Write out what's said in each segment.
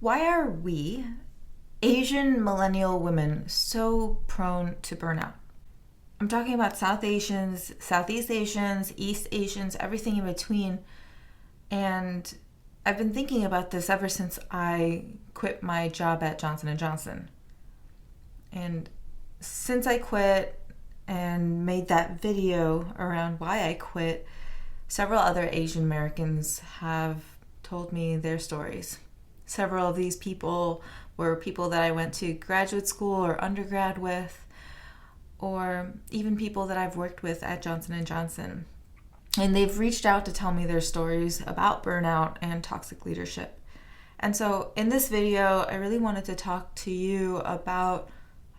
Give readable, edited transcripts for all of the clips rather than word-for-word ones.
Why are we, Asian Millennial women, so prone to burnout? I'm talking about South Asians, Southeast Asians, East Asians, everything in between. And I've been thinking about this ever since I quit my job at Johnson & Johnson. And since I quit and made that video around why I quit, several other Asian Americans have told me their stories. Several of these people were people that I went to graduate school or undergrad with, or even people that I've worked with at Johnson & Johnson. And they've reached out to tell me their stories about burnout and toxic leadership. And so in this video, I really wanted to talk to you about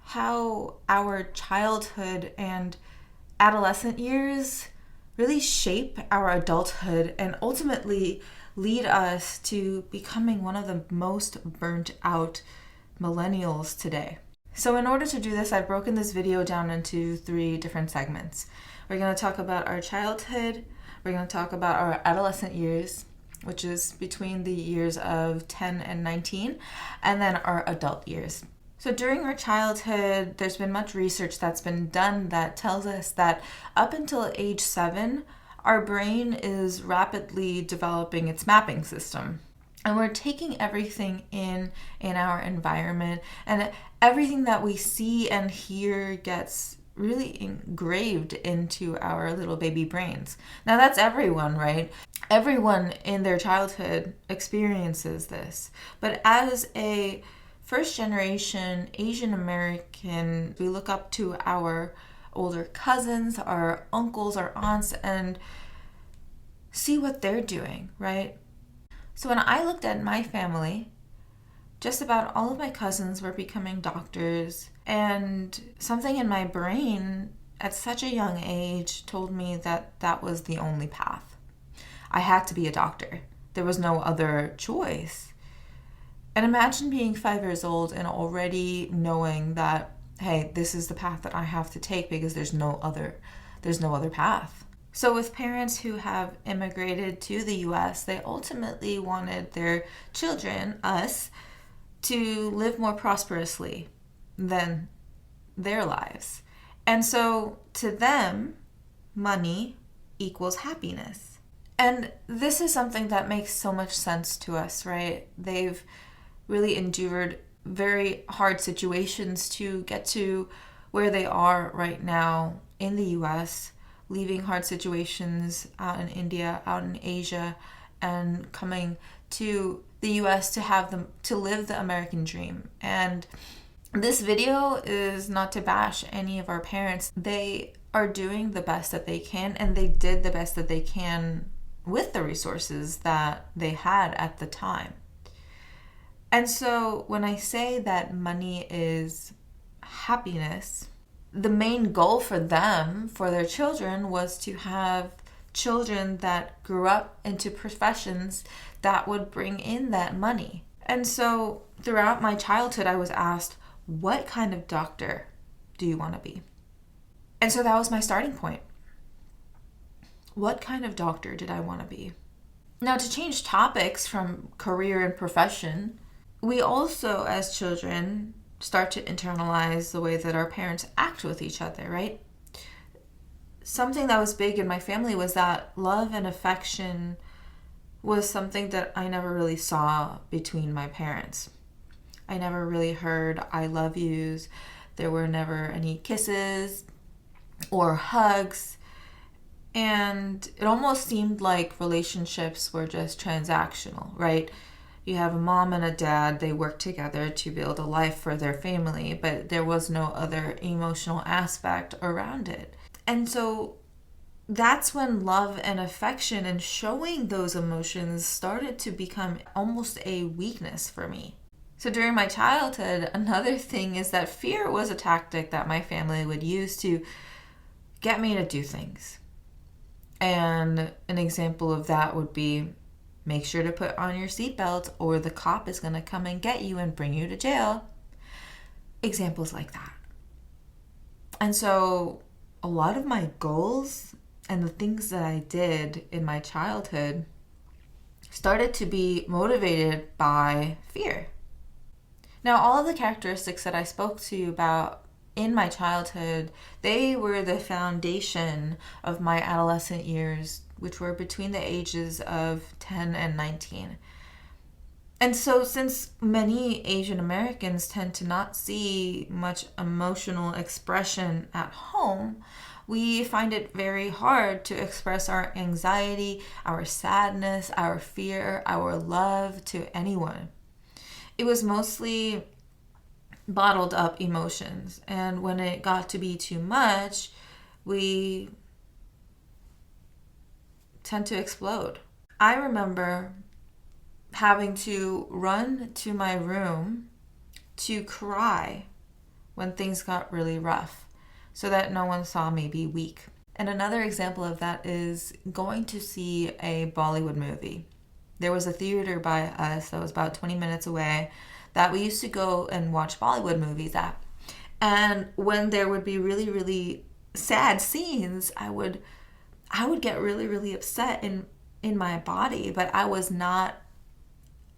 how our childhood and adolescent years really shape our adulthood and ultimately lead us to becoming one of the most burnt out millennials today. So in order to do this, I've broken this video down into 3 different segments. We're going to talk about our childhood, we're going to talk about our adolescent years, which is between the years of 10 and 19, and then our adult years. So during our childhood, there's been much research that's been done that tells us that up until age 7, our brain is rapidly developing its mapping system. And we're taking everything in our environment, and everything that we see and hear gets really engraved into our little baby brains. Now that's everyone, right? Everyone in their childhood experiences this. But as a first generation Asian American, we look up to our older cousins, our uncles, our aunts, and see what they're doing, right? So when I looked at my family, just about all of my cousins were becoming doctors, and something in my brain at such a young age told me that that was the only path. I had to be a doctor. There was no other choice. And imagine being 5 years old and already knowing that, hey, this is the path that I have to take because there's no other path. So with parents who have immigrated to the US, they ultimately wanted their children, us, to live more prosperously than their lives. And so to them, money equals happiness. And this is something that makes so much sense to us, right? They've really endured very hard situations to get to where they are right now in the US, leaving hard situations out in India, out in Asia, and coming to the US to have them to live the American dream. And this video is not to bash any of our parents. They are doing the best that they can, and they did the best that they can with the resources that they had at the time. And so when I say that money is happiness, the main goal for them, for their children, was to have children that grew up into professions that would bring in that money. And so throughout my childhood, I was asked, what kind of doctor do you want to be? And so that was my starting point. What kind of doctor did I want to be? Now, to change topics from career and profession, we also, as children, start to internalize the way that our parents act with each other, right? Something that was big in my family was that love and affection was something that I never really saw between my parents. I never really heard I love yous. There were never any kisses or hugs. And it almost seemed like relationships were just transactional, right? You have a mom and a dad, they work together to build a life for their family, but there was no other emotional aspect around it. And so that's when love and affection and showing those emotions started to become almost a weakness for me. So during my childhood, another thing is that fear was a tactic that my family would use to get me to do things. And an example of that would be, make sure to put on your seatbelt or the cop is going to come and get you and bring you to jail. Examples like that. And so a lot of my goals and the things that I did in my childhood started to be motivated by fear. Now, all of the characteristics that I spoke to you about in my childhood, they were the foundation of my adolescent years, which were between the ages of 10 and 19. And so, since many Asian Americans tend to not see much emotional expression at home, we find it very hard to express our anxiety, our sadness, our fear, our love to anyone. It was mostly bottled up emotions. And when it got to be too much, we tend to explode. I remember having to run to my room to cry when things got really rough so that no one saw me be weak. And another example of that is going to see a Bollywood movie. There was a theater by us that was about 20 minutes away that we used to go and watch Bollywood movies at. And when there would be really, really sad scenes, I would get really, really upset in my body, but I was not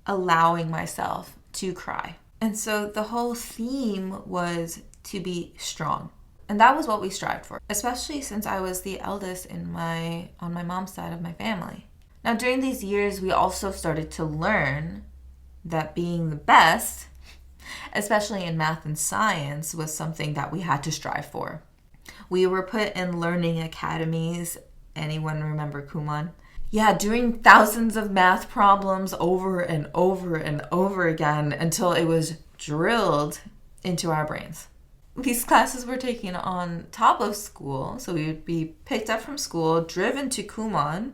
allowing myself to cry. And so the whole theme was to be strong. And that was what we strived for, especially since I was the eldest on my mom's side of my family. Now, during these years, we also started to learn that being the best, especially in math and science, was something that we had to strive for. We were put in learning academies. Anyone remember Kumon? Yeah, doing thousands of math problems over and over and over again until it was drilled into our brains. These classes were taken on top of school, so we would be picked up from school, driven to Kumon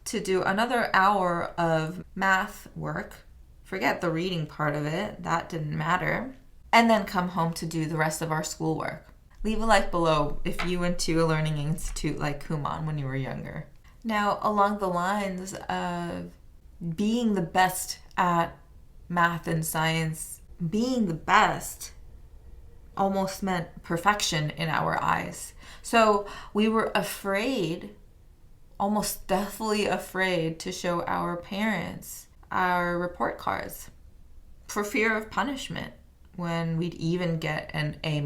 to do another hour of math work. Forget the reading part of it, that didn't matter. And then come home to do the rest of our schoolwork. Leave a like below if you went to a learning institute like Kumon when you were younger. Now, along the lines of being the best at math and science, being the best almost meant perfection in our eyes. So we were afraid, almost deathly afraid, to show our parents our report cards for fear of punishment when we'd even get an A-.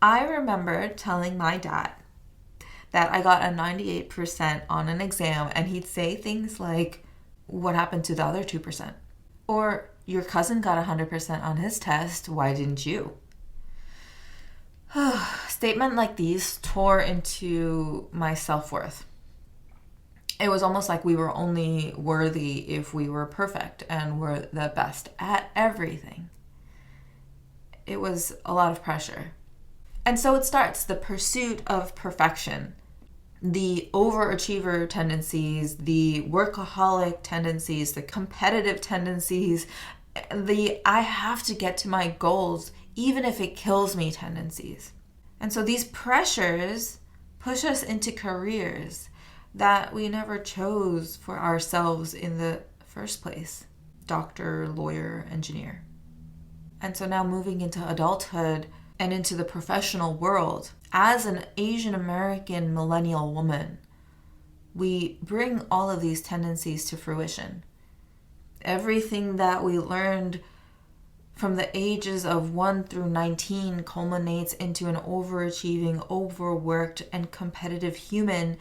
I remember telling my dad that I got a 98% on an exam, and he'd say things like, "What happened to the other 2%? Or, "Your cousin got 100% on his test, why didn't you?" Statements like these tore into my self-worth. It was almost like we were only worthy if we were perfect and were the best at everything. It was a lot of pressure. And so it starts, the pursuit of perfection. The overachiever tendencies, the workaholic tendencies, the competitive tendencies, the I have to get to my goals even if it kills me tendencies. And so these pressures push us into careers that we never chose for ourselves in the first place. Doctor, lawyer, engineer. And so now moving into adulthood and into the professional world, as an Asian American millennial woman, we bring all of these tendencies to fruition. Everything that we learned from the ages of 1 through 19 culminates into an overachieving, overworked, and competitive human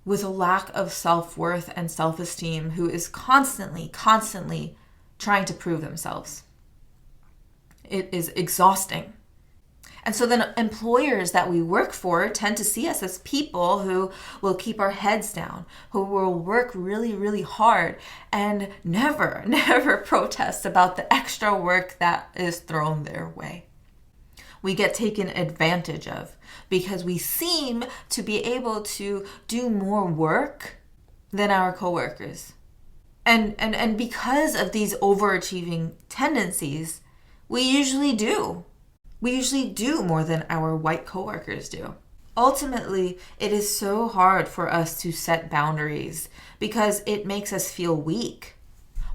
with a lack of self-worth and self-esteem who is constantly trying to prove themselves. It is exhausting. And so then employers that we work for tend to see us as people who will keep our heads down, who will work really, really hard and never protest about the extra work that is thrown their way. We get taken advantage of because we seem to be able to do more work than our coworkers. And because of these overachieving tendencies, we usually do more than our white coworkers do. Ultimately, it is so hard for us to set boundaries because it makes us feel weak.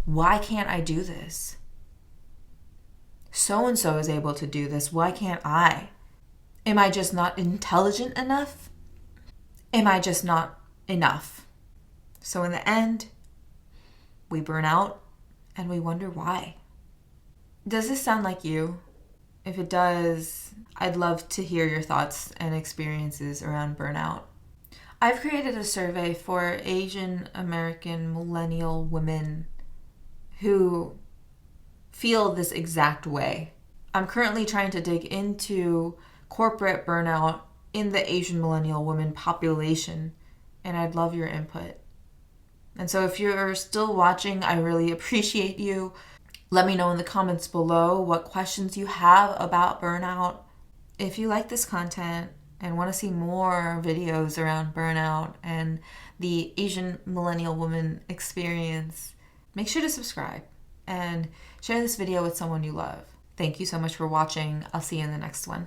Why can't I do this? So-and-so is able to do this. Why can't I? Am I just not intelligent enough? Am I just not enough? So in the end, we burn out and we wonder why. Does this sound like you? If it does, I'd love to hear your thoughts and experiences around burnout. I've created a survey for Asian American millennial women who feel this exact way. I'm currently trying to dig into corporate burnout in the Asian millennial women population, and I'd love your input. And so if you're still watching, I really appreciate you. Let me know in the comments below what questions you have about burnout. If you like this content and want to see more videos around burnout and the Asian millennial woman experience, make sure to subscribe and share this video with someone you love. Thank you so much for watching. I'll see you in the next one.